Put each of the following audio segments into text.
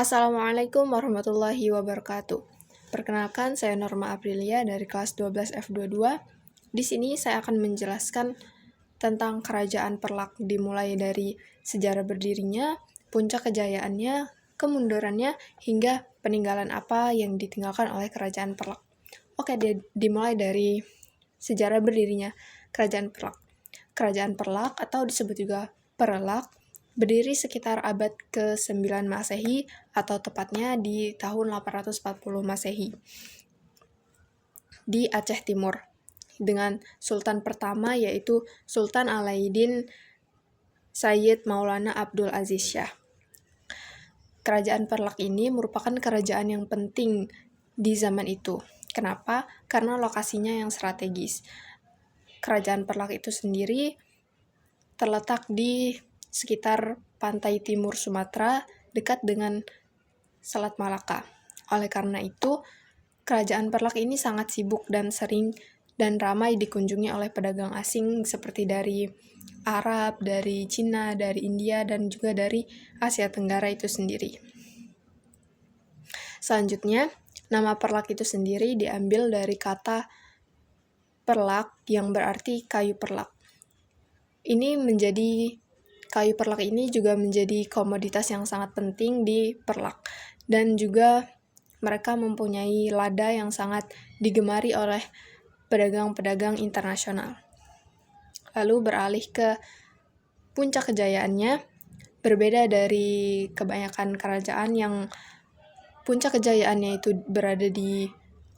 Assalamualaikum warahmatullahi wabarakatuh. Perkenalkan, saya Norma Aprilia dari kelas 12 F22. Di sini saya akan menjelaskan tentang Kerajaan Perlak dimulai dari sejarah berdirinya, puncak kejayaannya, kemundurannya, hingga peninggalan apa yang ditinggalkan oleh Kerajaan Perlak. Oke, dimulai dari sejarah berdirinya Kerajaan Perlak. Kerajaan Perlak atau disebut juga Perlak berdiri sekitar abad ke-9 Masehi atau tepatnya di tahun 840 Masehi di Aceh Timur dengan sultan pertama yaitu Sultan Alaiddin Sayyid Maulana Abdul Aziz Shah. Kerajaan Perlak ini merupakan kerajaan yang penting di zaman itu. Kenapa? Karena lokasinya yang strategis. Kerajaan Perlak itu sendiri terletak di sekitar pantai timur Sumatera, dekat dengan Selat Malaka. Oleh karena itu, Kerajaan Perlak ini sangat sibuk dan sering dan ramai dikunjungi oleh pedagang asing seperti dari Arab, dari Cina, dari India, dan juga dari Asia Tenggara itu sendiri. Selanjutnya, nama Perlak itu sendiri diambil dari kata perlak yang berarti kayu perlak. Kayu perlak ini juga menjadi komoditas yang sangat penting di Perlak, dan juga mereka mempunyai lada yang sangat digemari oleh pedagang-pedagang internasional. Lalu beralih ke puncak kejayaannya, berbeda dari kebanyakan kerajaan yang puncak kejayaannya itu berada di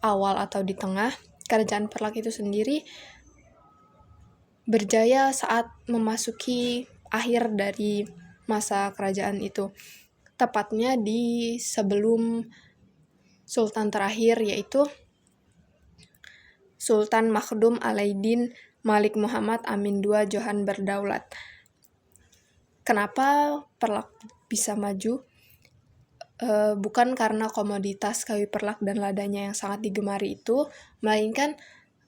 awal atau di tengah. Kerajaan Perlak itu sendiri berjaya saat memasuki akhir dari masa kerajaan itu, tepatnya di sebelum sultan terakhir yaitu Sultan Makhdum Alaiddin Malik Muhammad Amin II Johan berdaulat. Kenapa Perlak bisa maju? Bukan karena komoditas kayu perlak dan ladanya yang sangat digemari itu, melainkan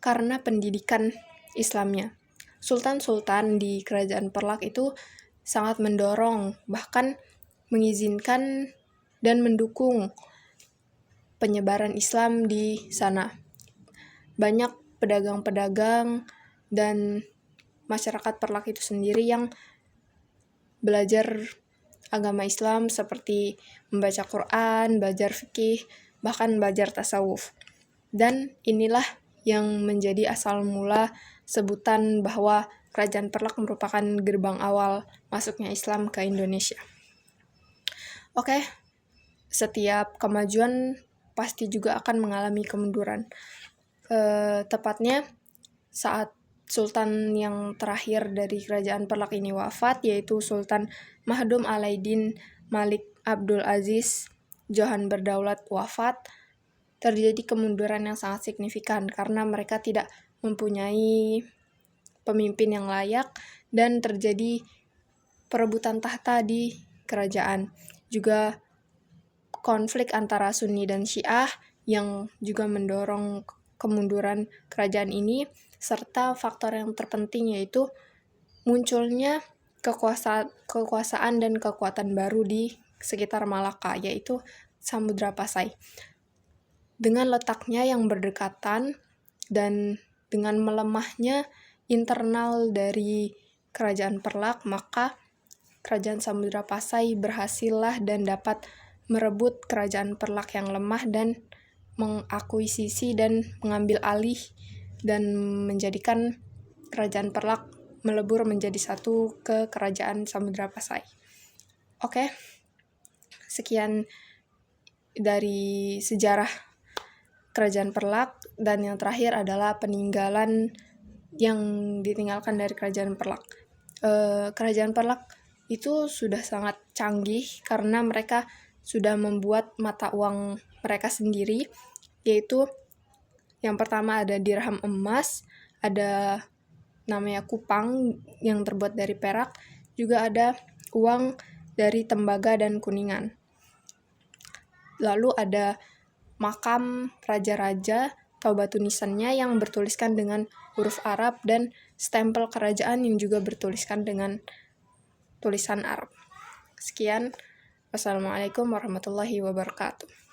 karena pendidikan Islamnya. Sultan-sultan di Kerajaan Perlak itu sangat mendorong, bahkan mengizinkan dan mendukung penyebaran Islam di sana. Banyak pedagang-pedagang dan masyarakat Perlak itu sendiri yang belajar agama Islam seperti membaca Quran, belajar fikih, bahkan belajar tasawuf. Dan inilah yang menjadi asal mula sebutan bahwa Kerajaan Perlak merupakan gerbang awal masuknya Islam ke Indonesia. Oke, setiap kemajuan pasti juga akan mengalami kemunduran. Tepatnya saat Sultan yang terakhir dari Kerajaan Perlak ini wafat, yaitu Sultan Makhdum Alaiddin Malik Abdul Aziz Johan berdaulat wafat, terjadi kemunduran yang sangat signifikan karena mereka tidak mempunyai pemimpin yang layak dan terjadi perebutan tahta di kerajaan. Juga konflik antara Sunni dan Syiah yang juga mendorong kemunduran kerajaan ini, serta faktor yang terpenting yaitu munculnya kekuasaan dan kekuatan baru di sekitar Malaka, yaitu Samudra Pasai. Dengan letaknya yang berdekatan dan dengan melemahnya internal dari Kerajaan Perlak, maka Kerajaan Samudra Pasai berhasillah dan dapat merebut Kerajaan Perlak yang lemah dan mengakuisisi dan mengambil alih dan menjadikan Kerajaan Perlak melebur menjadi satu ke Kerajaan Samudra Pasai. Oke, sekian dari sejarah Kerajaan Perlak, dan yang terakhir adalah peninggalan yang ditinggalkan dari Kerajaan Perlak. Kerajaan Perlak itu sudah sangat canggih karena mereka sudah membuat mata uang mereka sendiri, yaitu yang pertama ada dirham emas, ada namanya kupang yang terbuat dari perak, juga ada uang dari tembaga dan kuningan. Lalu ada makam raja-raja atau batu nisannya yang bertuliskan dengan huruf Arab, dan stempel kerajaan yang juga bertuliskan dengan tulisan Arab. Sekian, Wassalamualaikum warahmatullahi wabarakatuh.